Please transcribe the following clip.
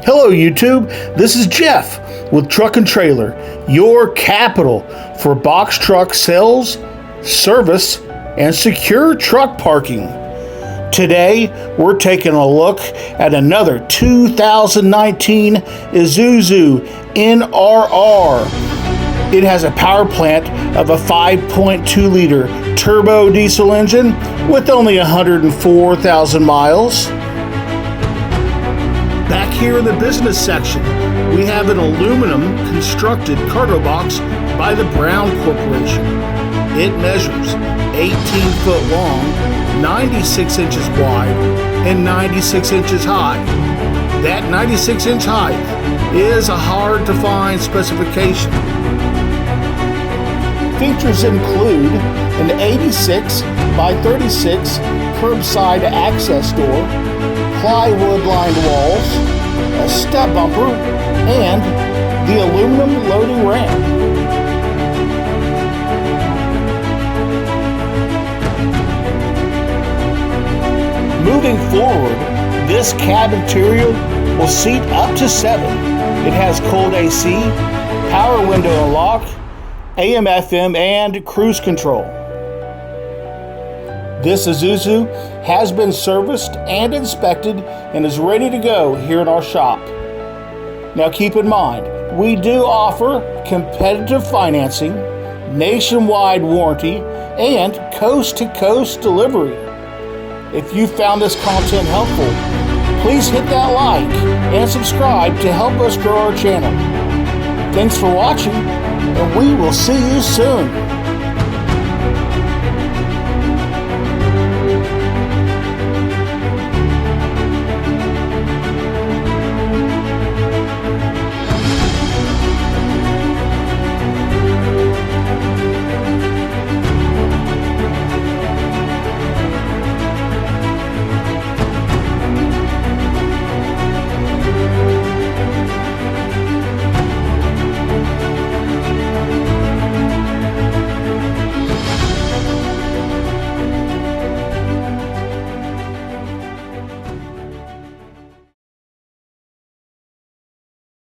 Hello YouTube, this is Jeff with Truck-n-Trailer, your capital for box truck sales, service, and secure truck parking. Today, we're taking a look at another 2019 ISUZU NRR. It has a power plant of a 5.2 liter turbo diesel engine with only 104,000 miles. Back here in the business section, we have an aluminum constructed cargo box by the Brown Corporation. It measures 18 foot long, 96 inches wide, and 96 inches high. That 96 inch height is a hard to find specification. Features include an 86 by 36 curbside access door, plywood lined walls, a step bumper, and the aluminum loading ramp. Moving forward, this cab interior will seat up to 7. It has cold AC, power window unlock, AM/FM, and cruise control. This ISUZU has been serviced and inspected and is ready to go here in our shop. Now keep in mind, we do offer competitive financing, nationwide warranty, and coast-to-coast delivery. If you found this content helpful, please hit that like and subscribe to help us grow our channel. Thanks for watching, and we will see you soon.